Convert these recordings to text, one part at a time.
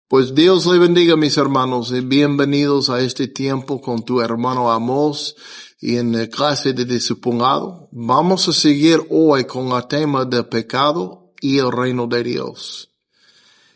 Pues Dios le bendiga, mis hermanos, y bienvenidos a este tiempo con tu hermano Amos y en la clase de discipulado. Vamos a seguir hoy con el tema del pecado y el reino de Dios.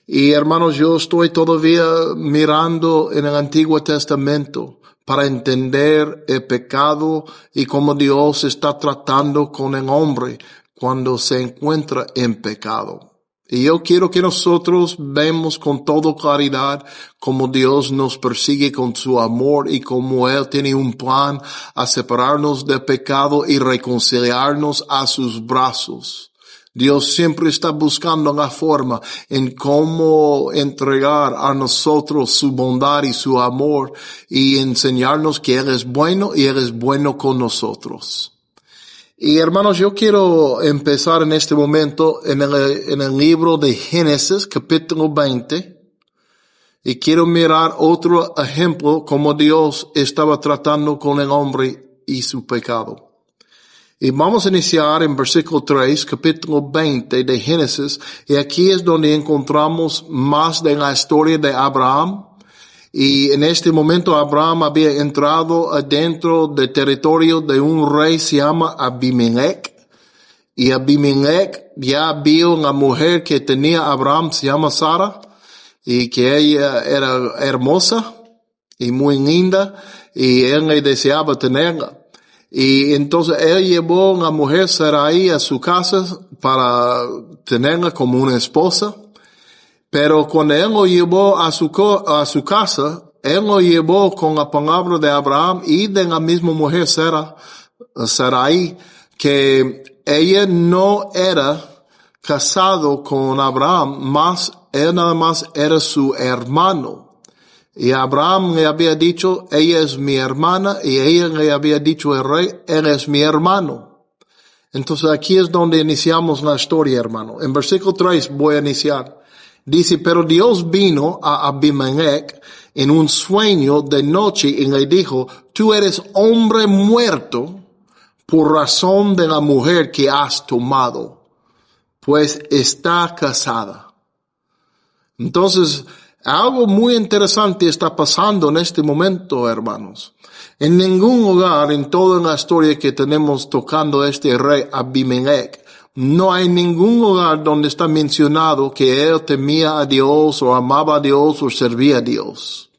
Y hermanos, yo estoy todavía mirando en el Antiguo Testamento para entender el pecado y cómo Dios está tratando con el hombre cuando se encuentra en pecado. Y yo quiero que nosotros vemos con toda claridad cómo Dios nos persigue con su amor y cómo Él tiene un plan a separarnos del pecado y reconciliarnos a sus brazos. Dios siempre está buscando la forma en cómo entregar a nosotros su bondad y su amor y enseñarnos que Él es bueno y Él es bueno con nosotros. Y hermanos, yo quiero empezar en este momento en el libro de Génesis, capítulo 20. Y quiero mirar otro ejemplo como Dios estaba tratando con el hombre y su pecado. Y vamos a iniciar en versículo 3, capítulo 20 de Génesis. Y aquí es donde encontramos más de la historia de Abraham. Y en este momento Abraham había entrado adentro del territorio de un rey, se llama Abimelech. Y Abimelech ya vio una mujer que tenía Abraham, se llama Sara, y que ella era hermosa y muy linda, y él le deseaba tenerla. Y entonces él llevó a una mujer Sarai a su casa para tenerla como una esposa. Pero cuando él lo llevó a su casa, él lo llevó con la palabra de Abraham y de la misma mujer Sarai, que ella no era casado con Abraham, él nada más era su hermano. Y Abraham le había dicho, ella es mi hermana, y ella le había dicho al rey, él es mi hermano. Entonces aquí es donde iniciamos la historia, hermano. En versículo 3 voy a iniciar. Dice, pero Dios vino a Abimelech en un sueño de noche y le dijo, tú eres hombre muerto por razón de la mujer que has tomado, pues está casada. Entonces, algo muy interesante está pasando en este momento, hermanos. En ningún lugar en toda la historia que tenemos tocando este rey Abimelech, no hay ningún lugar donde está mencionado que él temía a Dios o amaba a Dios o servía a Dios.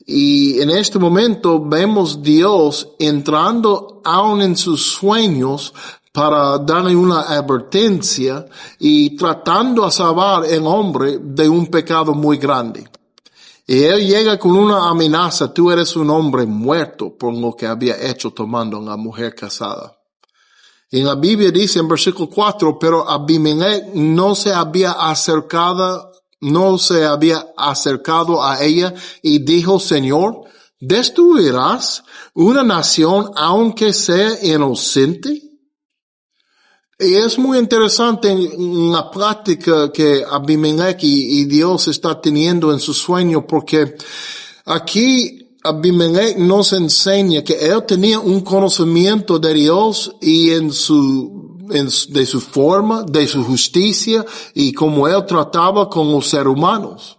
Y en este momento vemos Dios entrando aún en sus sueños para darle una advertencia y tratando a salvar al hombre de un pecado muy grande. Y él llega con una amenaza, tú eres un hombre muerto por lo que había hecho tomando a una mujer casada. En la Biblia dice en versículo 4, pero Abimelech no se había acercado a ella y dijo, Señor, ¿destruirás una nación aunque sea inocente? Y es muy interesante en la plática que Abimelech y Dios está teniendo en su sueño, porque aquí Abimelech nos enseña que él tenía un conocimiento de Dios y de su forma, de su justicia y cómo él trataba con los seres humanos.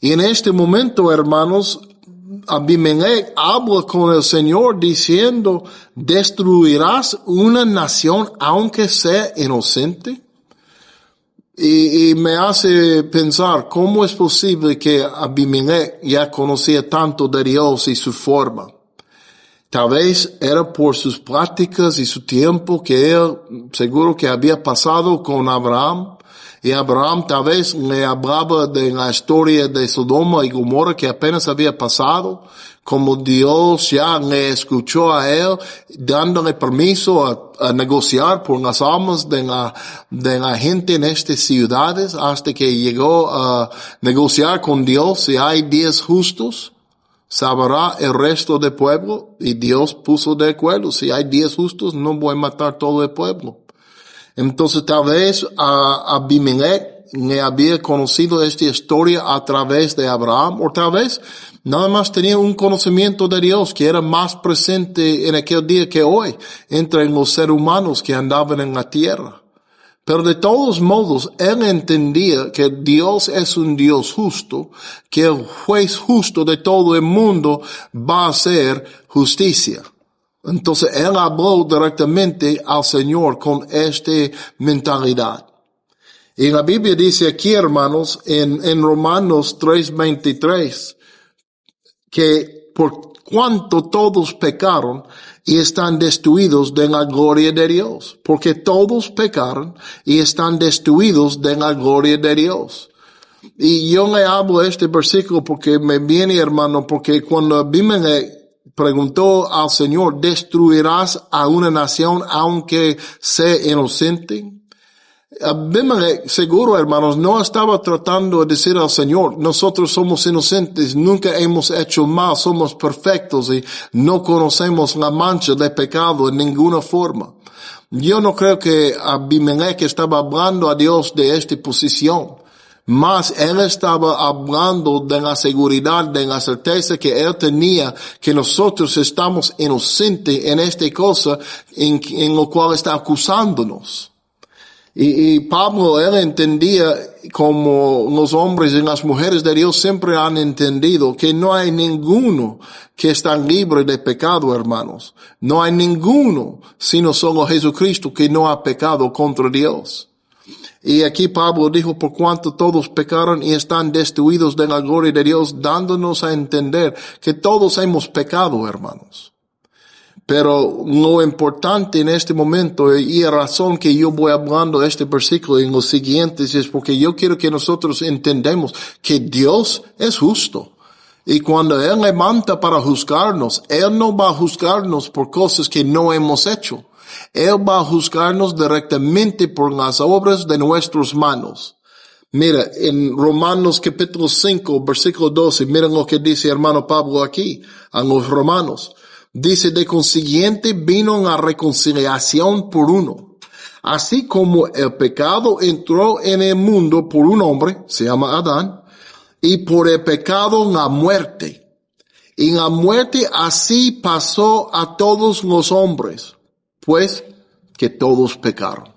Y en este momento, hermanos, Abimelech habla con el Señor diciendo, ¿destruirás una nación aunque sea inocente? Y me hace pensar cómo es posible que Abimelech ya conocía tanto de Dios y su forma. Tal vez era por sus prácticas y su tiempo que él seguro que había pasado con Abraham. Y Abraham tal vez le hablaba de la historia de Sodoma y Gomorra que apenas había pasado, como Dios ya le escuchó a él, dándole permiso a negociar por las almas de la gente en estas ciudades, hasta que llegó a negociar con Dios. Si hay 10 justos, salvará el resto del pueblo, y Dios puso de acuerdo, si hay 10 justos, no voy a matar todo el pueblo. Entonces tal vez Abimelech le había conocido esta historia a través de Abraham, o tal vez nada más tenía un conocimiento de Dios que era más presente en aquel día que hoy entre los seres humanos que andaban en la tierra. Pero de todos modos, él entendía que Dios es un Dios justo, que el juez justo de todo el mundo va a hacer justicia. Entonces él habló directamente al Señor con esta mentalidad. Y la Biblia dice aquí, hermanos, en Romanos 3:23, que por cuanto todos pecaron y están destruidos de la gloria de Dios, porque todos pecaron y están destruidos de la gloria de Dios. Y yo le hablo este versículo porque me viene, hermano, porque cuando Abimelech preguntó al Señor, ¿destruirás a una nación aunque sea inocente? Abimelech, seguro, hermanos, no estaba tratando de decir al Señor, nosotros somos inocentes, nunca hemos hecho mal, somos perfectos y no conocemos la mancha de pecado en ninguna forma. Yo no creo que Abimelech estaba hablando a Dios de esta posición. Más él estaba hablando de la seguridad, de la certeza que él tenía que nosotros estamos inocentes en esta cosa en lo cual está acusándonos. Y Pablo, él entendía, como los hombres y las mujeres de Dios siempre han entendido, que no hay ninguno que está libre de pecado, hermanos. No hay ninguno, sino solo Jesucristo, que no ha pecado contra Dios. Y aquí Pablo dijo, por cuanto todos pecaron y están destruidos de la gloria de Dios, dándonos a entender que todos hemos pecado, hermanos. Pero lo importante en este momento, y la razón que yo voy hablando de este versículo en los siguientes, es porque yo quiero que nosotros entendamos que Dios es justo. Y cuando Él levanta para juzgarnos, Él no va a juzgarnos por cosas que no hemos hecho. Él va a juzgarnos directamente por las obras de nuestras manos. Mira, en Romanos capítulo 5, versículo 12, miren lo que dice hermano Pablo aquí, a los romanos. Dice, de consiguiente vino la reconciliación por uno. Así como el pecado entró en el mundo por un hombre, se llama Adán, y por el pecado la muerte. Y la muerte así pasó a todos los hombres, pues que todos pecaron.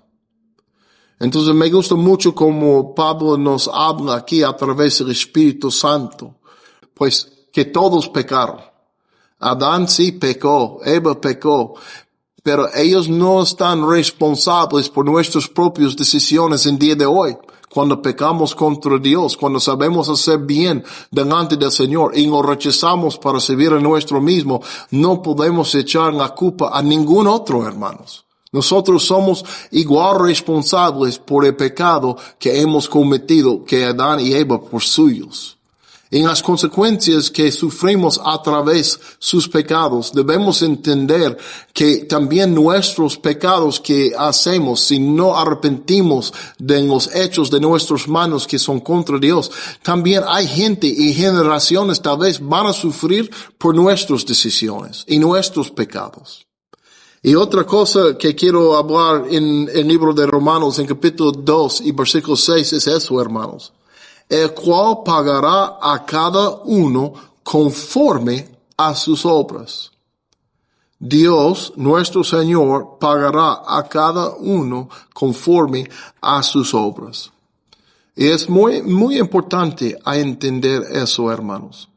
Entonces me gusta mucho como Pablo nos habla aquí a través del Espíritu Santo, pues que todos pecaron. Adán sí pecó, Eva pecó, pero ellos no están responsables por nuestras propias decisiones en día de hoy. Cuando pecamos contra Dios, cuando sabemos hacer bien delante del Señor y lo rechazamos para servir a nuestro mismo, no podemos echar la culpa a ningún otro, hermanos. Nosotros somos igual responsables por el pecado que hemos cometido que Adán y Eva por suyos. En las consecuencias que sufrimos a través de sus pecados, debemos entender que también nuestros pecados que hacemos, si no arrepentimos de los hechos de nuestras manos que son contra Dios, también hay gente y generaciones tal vez van a sufrir por nuestras decisiones y nuestros pecados. Y otra cosa que quiero hablar en el libro de Romanos, en capítulo 2 y versículo 6, es eso, hermanos. El cual pagará a cada uno conforme a sus obras. Dios, nuestro Señor, pagará a cada uno conforme a sus obras. Y es muy importante a entender eso, hermanos.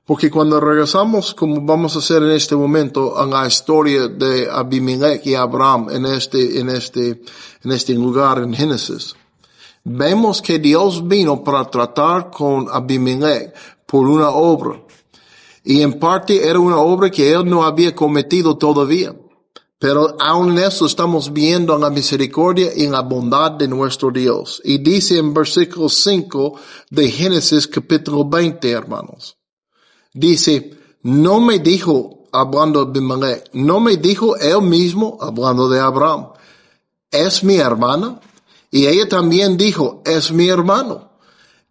Porque cuando regresamos, como vamos a hacer en este momento, a la historia de Abimelech y Abraham en este lugar en Génesis, vemos que Dios vino para tratar con Abimelech por una obra. Y en parte era una obra que él no había cometido todavía. Pero aún en eso estamos viendo la misericordia y la bondad de nuestro Dios. Y dice en versículo 5 de Génesis capítulo 20, hermanos. Dice, no me dijo, hablando de Abimelech, no me dijo él mismo, hablando de Abraham, ¿es mi hermana? Y ella también dijo, es mi hermano.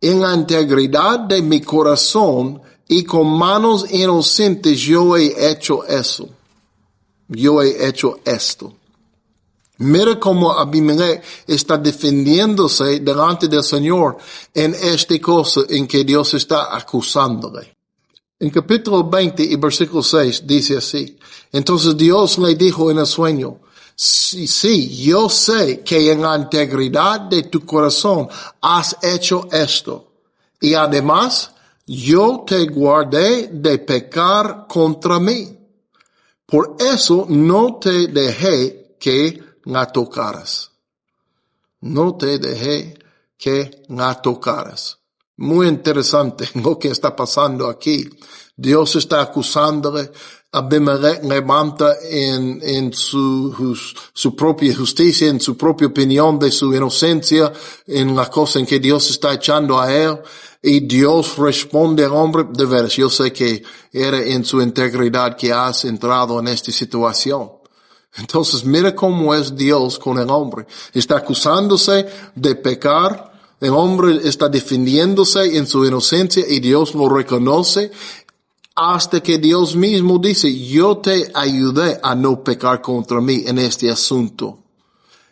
En la integridad de mi corazón y con manos inocentes yo he hecho eso. Yo he hecho esto. Mira cómo Abimelech está defendiéndose delante del Señor en esta cosa en que Dios está acusándole. En capítulo 20 y versículo 6 dice así. Entonces Dios le dijo en el sueño, Sí, yo sé que en la integridad de tu corazón has hecho esto. Y además, yo te guardé de pecar contra mí. Por eso no te dejé que la tocaras. No te dejé que la tocaras. Muy interesante lo que está pasando aquí. Dios está acusándole. Abimelech levanta en su propia justicia, en su propia opinión de su inocencia, en la cosa en que Dios está echando a él. Y Dios responde al hombre, de veras, yo sé que era en su integridad que has entrado en esta situación. Entonces, mira cómo es Dios con el hombre. Está acusándose de pecar. El hombre está defendiéndose en su inocencia y Dios lo reconoce hasta que Dios mismo dice, yo te ayudé a no pecar contra mí en este asunto.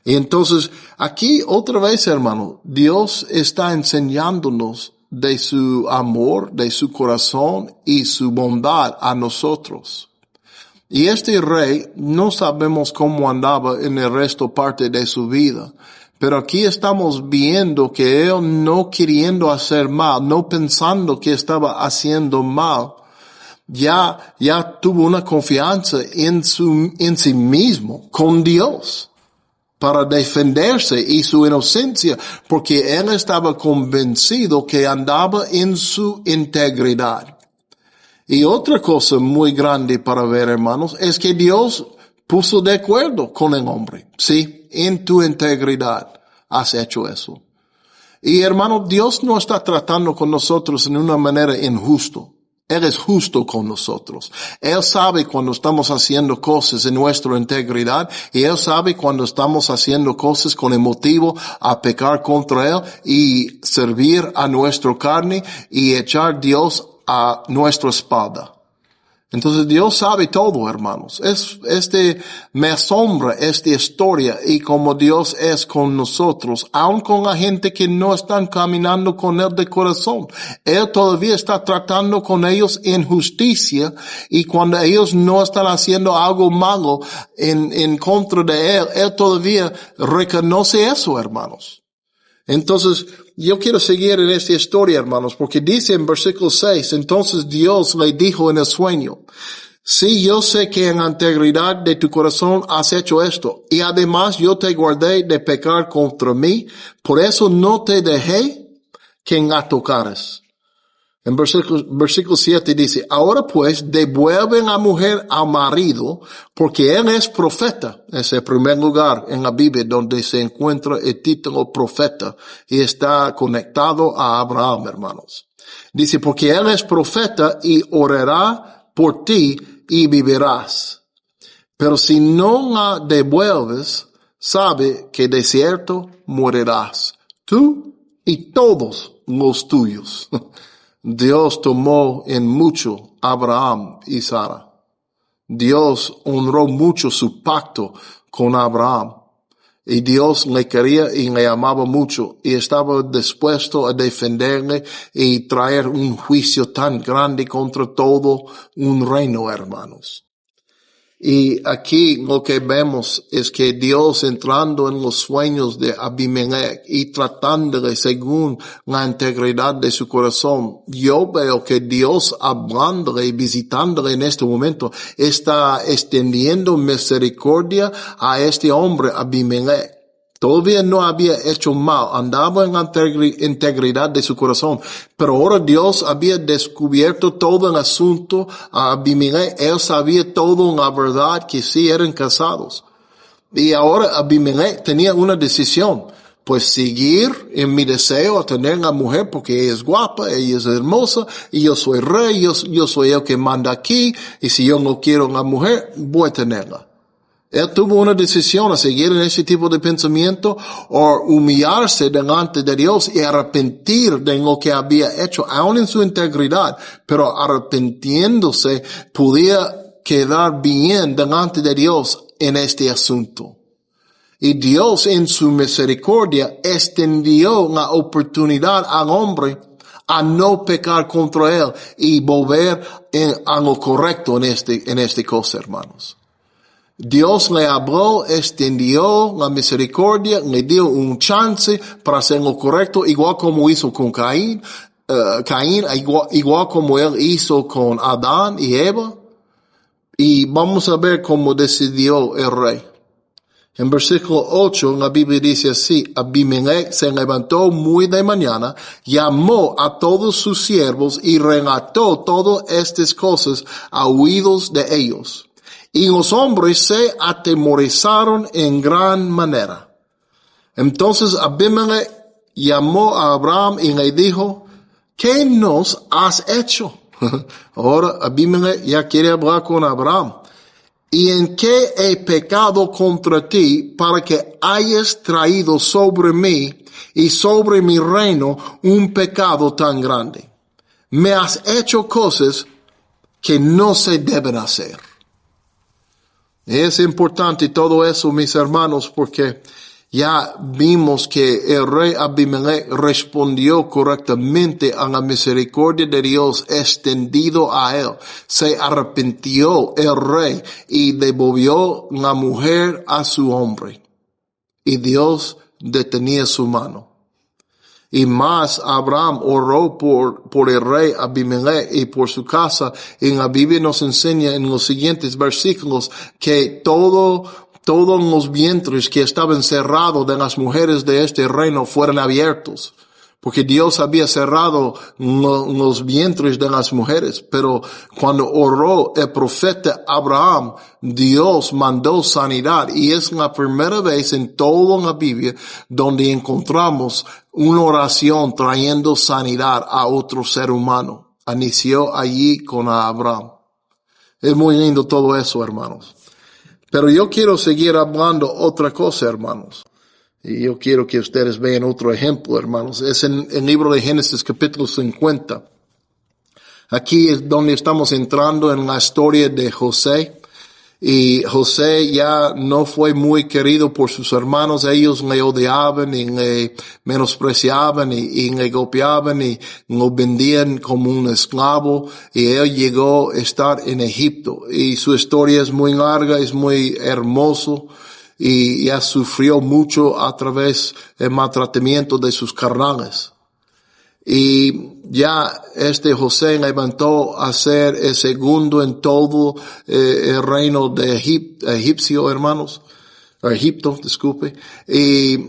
Y entonces, aquí otra vez, hermano, Dios está enseñándonos de su amor, de su corazón y su bondad a nosotros. Y este rey no sabemos cómo andaba en el resto parte de su vida. Pero aquí estamos viendo que él no queriendo hacer mal, no pensando que estaba haciendo mal, ya tuvo una confianza en sí mismo, con Dios, para defenderse y su inocencia, porque él estaba convencido que andaba en su integridad. Y otra cosa muy grande para ver, hermanos, es que Dios puso de acuerdo con el hombre. Sí, en tu integridad has hecho eso. Y hermano, Dios no está tratando con nosotros en una manera injusta. Él es justo con nosotros. Él sabe cuando estamos haciendo cosas en nuestra integridad y Él sabe cuando estamos haciendo cosas con el motivo a pecar contra Él y servir a nuestra carne y echar Dios a nuestra espalda. Entonces Dios sabe todo, hermanos. Me asombra esta historia y como Dios es con nosotros, aun con la gente que no están caminando con Él de corazón. Él todavía está tratando con ellos en justicia y cuando ellos no están haciendo algo malo en contra de Él todavía reconoce eso, hermanos. Entonces, yo quiero seguir en esta historia, hermanos, porque dice en versículo 6, entonces Dios le dijo en el sueño, sí, yo sé que en la integridad de tu corazón has hecho esto, y además yo te guardé de pecar contra mí, por eso no te dejé que la tocaras. En versículo 7 dice, ahora pues devuelven a la mujer al marido porque él es profeta. Es el primer lugar en la Biblia donde se encuentra el título profeta y está conectado a Abraham, hermanos. Dice, porque él es profeta y orará por ti y vivirás. Pero si no la devuelves, sabe que de cierto morirás, tú y todos los tuyos. Dios tomó en mucho a Abraham y Sara. Dios honró mucho su pacto con Abraham. Y Dios le quería y le amaba mucho y estaba dispuesto a defenderle y traer un juicio tan grande contra todo un reino, hermanos. Y aquí lo que vemos es que Dios entrando en los sueños de Abimelech y tratándole según la integridad de su corazón, yo veo que Dios hablándole y visitándole en este momento está extendiendo misericordia a este hombre Abimelech. Todavía no había hecho mal, andaba en la integridad de su corazón, pero ahora Dios había descubierto todo el asunto a Abimelech. Él sabía todo la verdad que sí eran casados. Y ahora Abimelech tenía una decisión, pues seguir en mi deseo a tener la mujer porque ella es guapa, ella es hermosa, y yo soy rey, yo soy el que manda aquí, y si yo no quiero la mujer, voy a tenerla. Él tuvo una decisión a seguir en ese tipo de pensamiento o humillarse delante de Dios y arrepentir de lo que había hecho, aún en su integridad, pero arrepintiéndose podía quedar bien delante de Dios en este asunto. Y Dios en su misericordia extendió la oportunidad al hombre a no pecar contra Él y volver a lo correcto en este cosa, hermanos. Dios le habló, extendió la misericordia, le dio un chance para hacer lo correcto, igual como hizo con Caín, igual como él hizo con Adán y Eva. Y vamos a ver cómo decidió el rey. En versículo 8, la Biblia dice así: Abimelech se levantó muy de mañana, llamó a todos sus siervos y relató todas estas cosas a oídos de ellos. Y los hombres se atemorizaron en gran manera. Entonces Abimelech llamó a Abraham y le dijo: ¿qué nos has hecho? Ahora Abimelech ya quiere hablar con Abraham. ¿Y en qué he pecado contra ti para que hayas traído sobre mí y sobre mi reino un pecado tan grande? Me has hecho cosas que no se deben hacer. Es importante todo eso, mis hermanos, porque ya vimos que el rey Abimelech respondió correctamente a la misericordia de Dios extendido a él. Se arrepintió el rey y devolvió la mujer a su hombre. Y Dios detenía su mano. Y más, Abraham oró por el rey Abimelech y por su casa. En la Biblia nos enseña en los siguientes versículos que todos los vientres que estaban cerrados de las mujeres de este reino fueron abiertos. Porque Dios había cerrado los vientres de las mujeres. Pero cuando oró el profeta Abraham, Dios mandó sanidad. Y es la primera vez en toda la Biblia donde encontramos una oración trayendo sanidad a otro ser humano. Inició allí con Abraham. Es muy lindo todo eso, hermanos. Pero yo quiero seguir hablando otra cosa, hermanos. Y yo quiero que ustedes vean otro ejemplo, hermanos. Es en el libro de Génesis capítulo 50. Aquí es donde estamos entrando en la historia de José. Y José ya no fue muy querido por sus hermanos. Ellos le odiaban y le menospreciaban y le golpeaban y lo vendían como un esclavo. Y él llegó a estar en Egipto. Y su historia es muy larga, es muy hermoso. Y ya sufrió mucho a través del maltratamiento de sus carnales. Y ya José levantó a ser el segundo en todo el reino de Egipto, hermanos. Egipto, disculpe. Y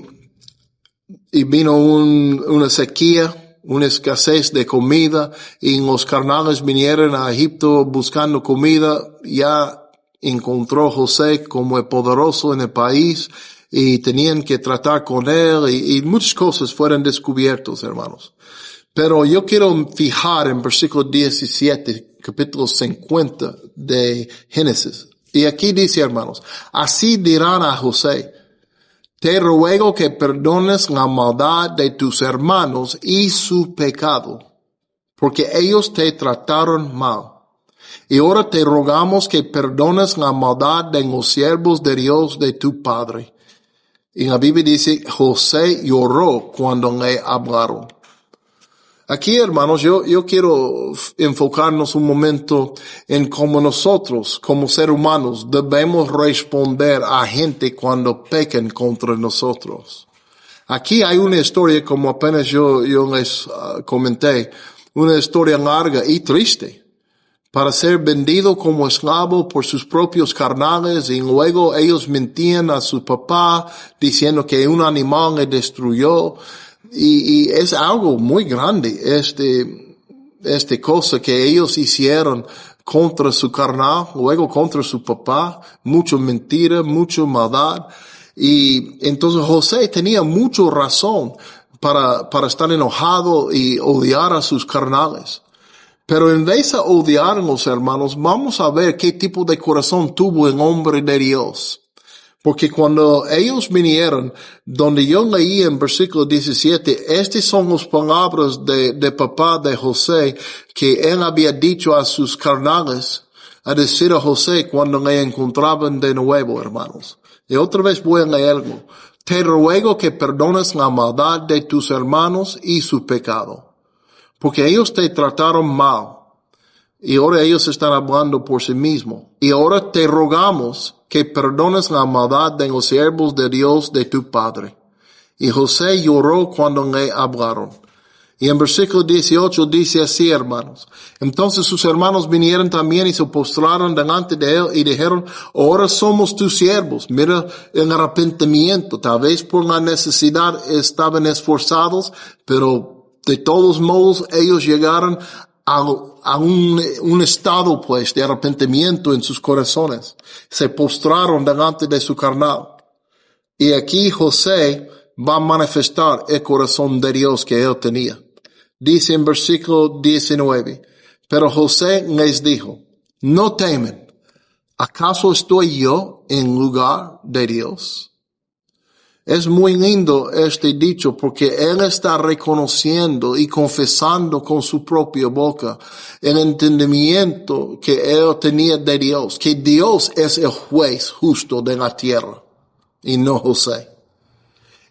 vino una sequía, una escasez de comida, y los carnales vinieron a Egipto buscando comida. Ya encontró José como el poderoso en el país y tenían que tratar con él y muchas cosas fueron descubiertas, hermanos. Pero yo quiero fijar en versículo 17, capítulo 50 de Génesis. Y aquí dice, hermanos: así dirán a José: te ruego que perdones la maldad de tus hermanos y su pecado, porque ellos te trataron mal. Y ahora te rogamos que perdones la maldad de los siervos de Dios de tu padre. Y la Biblia dice: José lloró cuando le hablaron. Aquí, hermanos, yo quiero enfocarnos un momento en cómo nosotros, como seres humanos, debemos responder a gente cuando pecan contra nosotros. Aquí hay una historia, como apenas yo les comenté, una historia larga y triste. Para ser vendido como esclavo por sus propios carnales, y luego ellos mentían a su papá diciendo que un animal le destruyó. Y es algo muy grande, este cosa que ellos hicieron contra su carnal, luego contra su papá, mucha mentira, mucha maldad. Y entonces José tenía mucha razón para estar enojado y odiar a sus carnales. Pero en vez de odiarnos, hermanos, vamos a ver qué tipo de corazón tuvo el hombre de Dios. Porque cuando ellos vinieron, donde yo leí en versículo 17, estas son las palabras de papá de José, que él había dicho a sus carnales, a decir a José cuando le encontraban de nuevo, hermanos. Y otra vez voy a leerlo. Te ruego que perdones la maldad de tus hermanos y su pecado, porque ellos te trataron mal. Y ahora ellos están hablando por sí mismos. Y ahora te rogamos que perdones la maldad de los siervos de Dios de tu padre. Y José lloró cuando le hablaron. Y en versículo 18 dice así, hermanos. Entonces sus hermanos vinieron también y se postraron delante de él y dijeron, ahora somos tus siervos. Mira el arrepentimiento. Tal vez por la necesidad estaban esforzados, pero de todos modos ellos llegaron a un estado pues de arrepentimiento en sus corazones. Se postraron delante de su carnal. Y aquí José va a manifestar el corazón de Dios que él tenía. Dice en versículo 19, pero José les dijo, no temen, ¿acaso estoy yo en lugar de Dios? Es muy lindo este dicho porque él está reconociendo y confesando con su propia boca el entendimiento que él tenía de Dios, que Dios es el juez justo de la tierra y no José.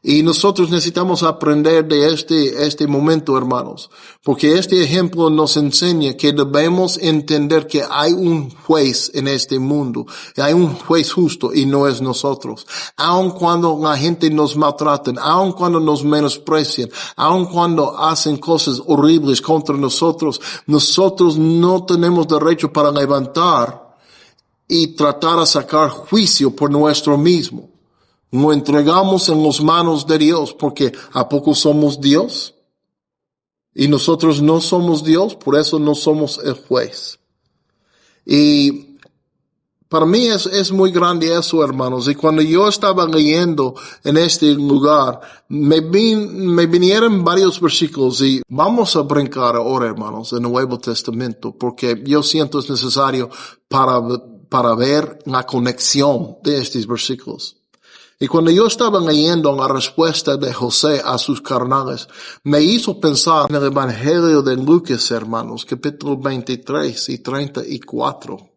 Y nosotros necesitamos aprender de este momento, hermanos, porque este ejemplo nos enseña que debemos entender que hay un juez en este mundo, hay un juez justo y no es nosotros. Aun cuando la gente nos maltrata, aun cuando nos menosprecian, aun cuando hacen cosas horribles contra nosotros, nosotros no tenemos derecho para levantar y tratar de sacar juicio por nuestro mismo. Lo entregamos en las manos de Dios, porque ¿a poco somos Dios? Y nosotros no somos Dios, por eso no somos el juez. Y para mí es muy grande eso, hermanos. Y cuando yo estaba leyendo en este lugar, me vinieron varios versículos y vamos a brincar ahora, hermanos, en el Nuevo Testamento, porque yo siento es necesario para ver la conexión de estos versículos. Y cuando yo estaba leyendo la respuesta de José a sus carnales, me hizo pensar en el Evangelio de Lucas, hermanos, capítulo 23 y 34.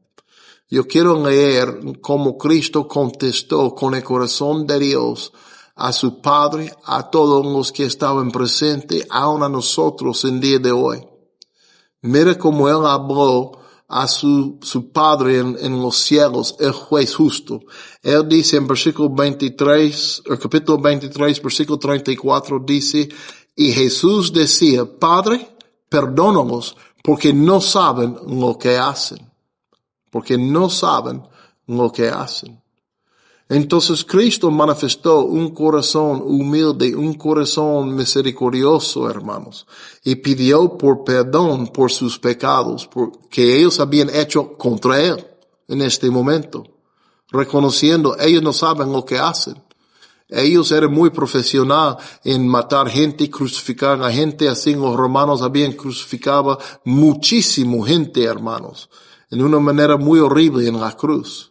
Yo quiero leer cómo Cristo contestó con el corazón de Dios a su Padre, a todos los que estaban presentes, aún a nosotros en día de hoy. Mira cómo él habló a su Padre en los cielos, el juez justo. Él dice en versículo 23, el capítulo 23, versículo 34, dice, y Jesús decía, Padre, perdónalos porque no saben lo que hacen. Porque no saben lo que hacen. Entonces Cristo manifestó un corazón humilde, un corazón misericordioso, hermanos, y pidió por perdón por sus pecados, que ellos habían hecho contra él en este momento, reconociendo, ellos no saben lo que hacen. Ellos eran muy profesionales en matar gente y crucificar a gente, así los romanos habían crucificado muchísimo gente, hermanos, en una manera muy horrible en la cruz.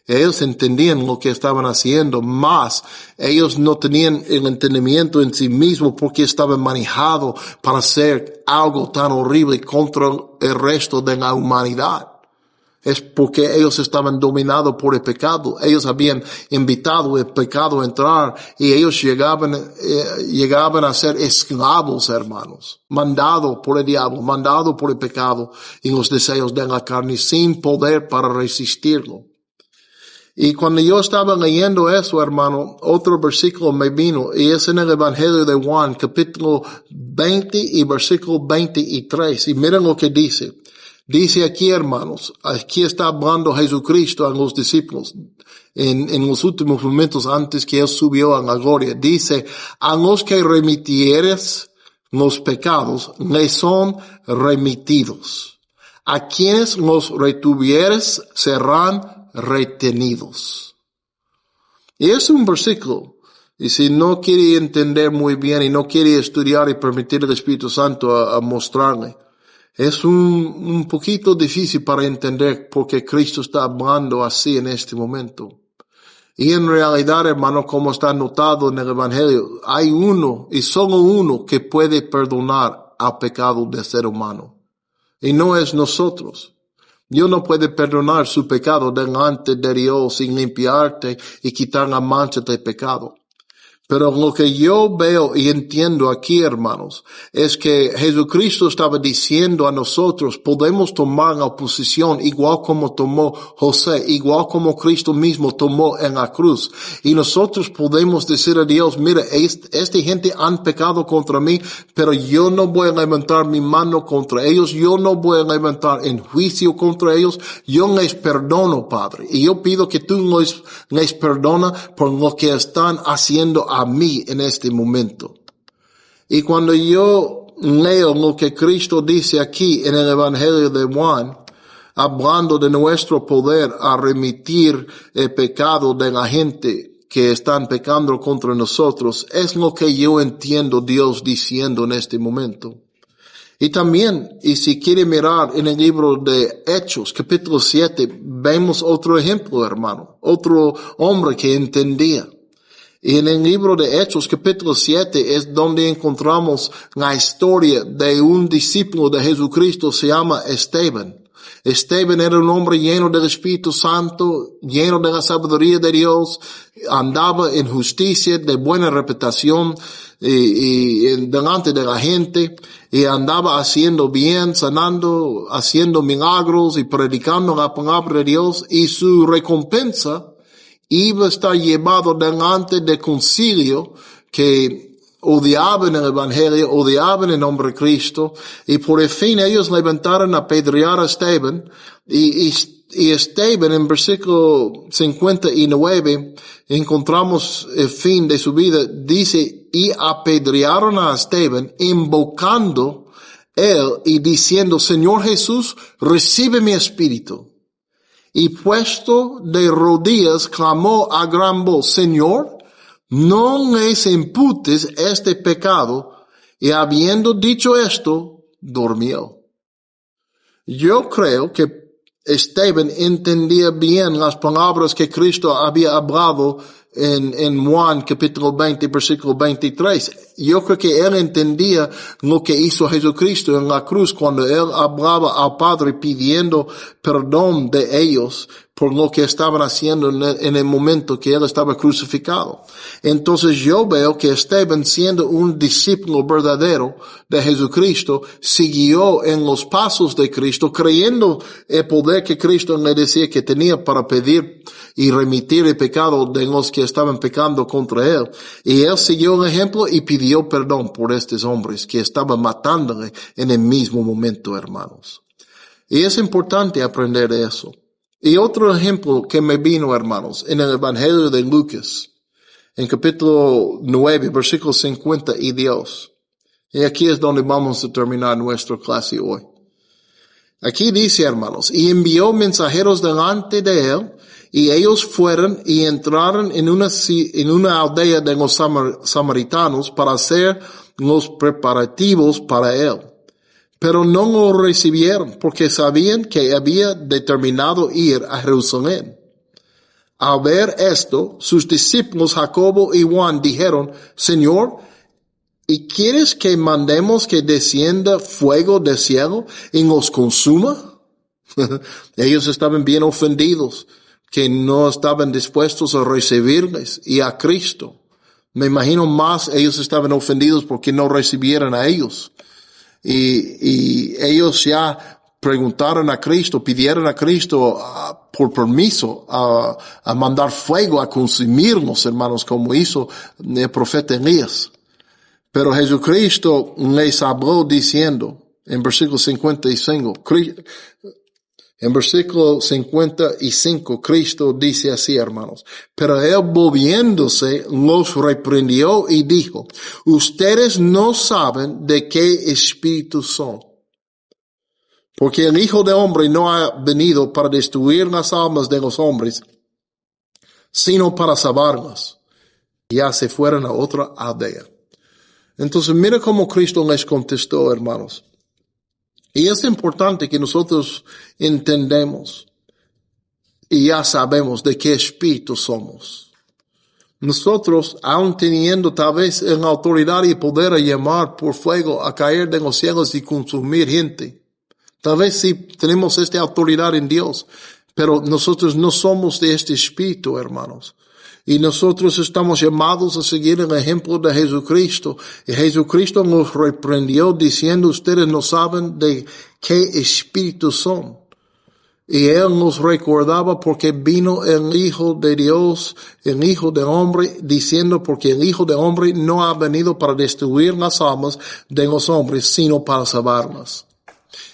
Ellos entendían lo que estaban haciendo, más ellos no tenían el entendimiento en sí mismos porque estaban manejados para hacer algo tan horrible contra el resto de la humanidad. Es porque ellos estaban dominados por el pecado. Ellos habían invitado el pecado a entrar y ellos llegaban a ser esclavos, hermanos, mandados por el diablo, mandados por el pecado y los deseos de la carne sin poder para resistirlo. Y cuando yo estaba leyendo eso, hermano, otro versículo me vino, y es en el Evangelio de Juan, capítulo 20 y versículo 23. Y miren lo que dice. Dice aquí, hermanos, aquí está hablando Jesucristo a los discípulos en los últimos momentos antes que Él subió a la gloria. Dice, a los que remitieres los pecados, les son remitidos. A quienes los retuvieres serán retenidos. Y es un versículo. Y si no quiere entender muy bien y no quiere estudiar y permitir al Espíritu Santo a mostrarle, es un poquito difícil para entender porque Cristo está hablando así en este momento. Y en realidad, hermano, como está anotado en el Evangelio, hay uno y solo uno que puede perdonar al pecado del ser humano. Y no es nosotros. Dios no puede perdonar su pecado delante de Dios sin limpiarte y quitar la mancha del pecado. Pero lo que yo veo y entiendo aquí, hermanos, es que Jesucristo estaba diciendo a nosotros, podemos tomar la posición igual como tomó José, igual como Cristo mismo tomó en la cruz. Y nosotros podemos decir a Dios, mira, esta gente han pecado contra mí, pero yo no voy a levantar mi mano contra ellos, yo no voy a levantar en juicio contra ellos, yo les perdono, Padre. Y yo pido que tú les perdona por lo que están haciendo a mí en este momento. Y cuando yo leo lo que Cristo dice aquí en el Evangelio de Juan, hablando de nuestro poder a remitir el pecado de la gente que están pecando contra nosotros, es lo que yo entiendo Dios diciendo en este momento. Y también, y si quiere mirar en el libro de Hechos, capítulo 7, vemos otro ejemplo, hermano, otro hombre que entendía. Y en el libro de Hechos, capítulo 7, es donde encontramos la historia de un discípulo de Jesucristo, se llama Esteban. Esteban era un hombre lleno del Espíritu Santo, lleno de la sabiduría de Dios, andaba en justicia, de buena reputación, y delante de la gente, y andaba haciendo bien, sanando, haciendo milagros y predicando la palabra de Dios, y su recompensa iba a estar llevado delante del concilio que odiaban el Evangelio, odiaban el nombre de Cristo, y por el fin ellos levantaron a apedrear a Esteban, y Esteban en versículo 59 encontramos el fin de su vida, dice, y apedrearon a Esteban invocando él y diciendo, Señor Jesús, recibe mi espíritu. Y puesto de rodillas clamó a gran voz, Señor, no les imputes este pecado. Y habiendo dicho esto, durmió. Yo creo que Esteban entendía bien las palabras que Cristo había hablado en Juan capítulo 20, versículo 23. Yo creo que él entendía lo que hizo Jesucristo en la cruz cuando él hablaba al Padre pidiendo perdón de ellos por lo que estaban haciendo en el momento que él estaba crucificado. Entonces yo veo que Esteban, siendo un discípulo verdadero de Jesucristo, siguió en los pasos de Cristo, creyendo el poder que Cristo le decía que tenía para pedir y remitir el pecado de los que estaban pecando contra él. Y él siguió el ejemplo y pidió perdón por estos hombres que estaban matándole en el mismo momento, hermanos. Y es importante aprender eso. Y otro ejemplo que me vino, hermanos, en el Evangelio de Lucas, en capítulo 9, versículo 52. Y aquí es donde vamos a terminar nuestra clase hoy. Aquí dice, hermanos, y envió mensajeros delante de él, y ellos fueron y entraron en una aldea de los samaritanos para hacer los preparativos para él. Pero no lo recibieron porque sabían que había determinado ir a Jerusalén. Al ver esto, sus discípulos Jacobo y Juan dijeron, Señor, ¿y quieres que mandemos que descienda fuego del cielo y nos consuma? Ellos estaban bien ofendidos, que no estaban dispuestos a recibirles y a Cristo. Me imagino más ellos estaban ofendidos porque no recibieran a ellos. Y ellos ya preguntaron a Cristo, pidieron a Cristo por permiso a mandar fuego a consumirnos, hermanos, como hizo el profeta Elías. Pero Jesucristo les habló diciendo, en versículo 55, Cristo dice así, hermanos, pero él volviéndose los reprendió y dijo, ustedes no saben de qué espíritu son, porque el Hijo del Hombre no ha venido para destruir las almas de los hombres, sino para salvarlas. Ya se fueron a otra aldea. Entonces mira cómo Cristo les contestó, hermanos. Y es importante que nosotros entendemos y ya sabemos de qué espíritu somos. Nosotros, aun teniendo tal vez la autoridad y poder a llamar por fuego a caer de los cielos y consumir gente, tal vez sí tenemos esta autoridad en Dios, pero nosotros no somos de este espíritu, hermanos. Y nosotros estamos llamados a seguir el ejemplo de Jesucristo. Y Jesucristo nos reprendió diciendo, ustedes no saben de qué espíritu son. Y Él nos recordaba porque vino el Hijo de Dios, el Hijo del Hombre, diciendo porque el Hijo del Hombre no ha venido para destruir las almas de los hombres, sino para salvarlas.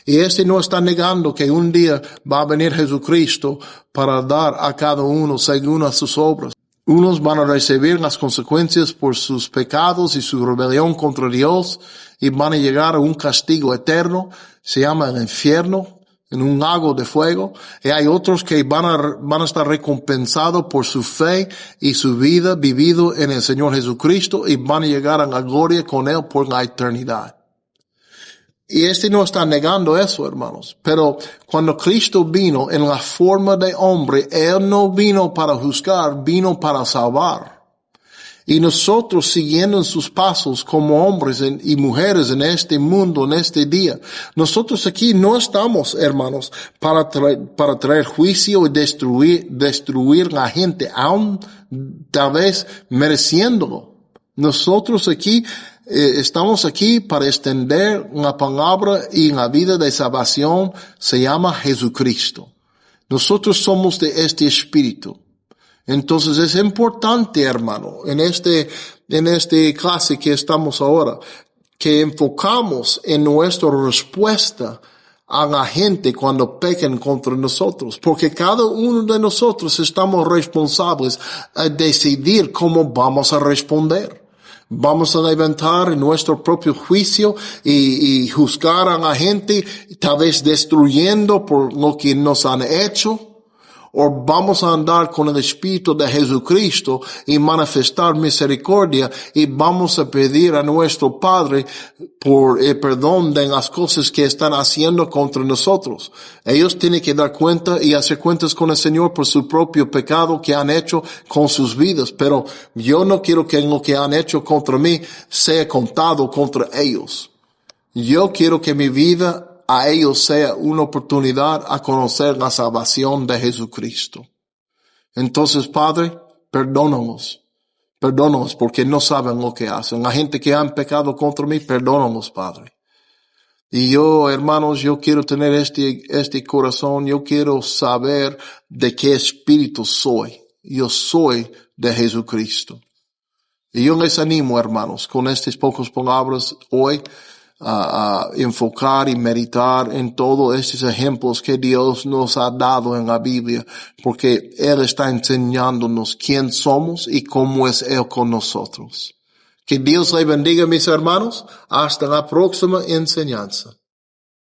Y no está negando que un día va a venir Jesucristo para dar a cada uno según a sus obras. Unos van a recibir las consecuencias por sus pecados y su rebelión contra Dios y van a llegar a un castigo eterno, se llama el infierno, en un lago de fuego. Y hay otros que van a estar recompensados por su fe y su vida vivido en el Señor Jesucristo y van a llegar a la gloria con Él por la eternidad. Y no está negando eso, hermanos. Pero cuando Cristo vino en la forma de hombre, Él no vino para juzgar, vino para salvar. Y nosotros siguiendo en sus pasos como hombres y mujeres en este mundo, en este día, nosotros aquí no estamos, hermanos, para traer juicio y destruir la gente, aún tal vez mereciéndolo. Nosotros aquí estamos aquí para extender la palabra y la vida de salvación se llama Jesucristo. Nosotros somos de este espíritu. Entonces es importante, hermano, en este clase que estamos ahora, que enfocamos en nuestra respuesta a la gente cuando pecan contra nosotros, porque cada uno de nosotros estamos responsables a decidir cómo vamos a responder. Vamos a levantar nuestro propio juicio y juzgar a la gente, tal vez destruyendo por lo que nos han hecho. O vamos a andar con el Espíritu de Jesucristo y manifestar misericordia y vamos a pedir a nuestro Padre por el perdón de las cosas que están haciendo contra nosotros. Ellos tienen que dar cuenta y hacer cuentas con el Señor por su propio pecado que han hecho con sus vidas. Pero yo no quiero que lo que han hecho contra mí sea contado contra ellos. Yo quiero que mi vida a ellos sea una oportunidad a conocer la salvación de Jesucristo. Entonces, Padre, perdónanos porque no saben lo que hacen. La gente que han pecado contra mí, perdónanos, Padre. Y yo, hermanos, yo quiero tener este corazón, yo quiero saber de qué espíritu soy. Yo soy de Jesucristo. Y yo les animo, hermanos, con estas pocas palabras hoy, a enfocar y meditar en todos estos ejemplos que Dios nos ha dado en la Biblia, porque Él está enseñándonos quién somos y cómo es Él con nosotros. Que Dios le bendiga, mis hermanos. Hasta la próxima enseñanza.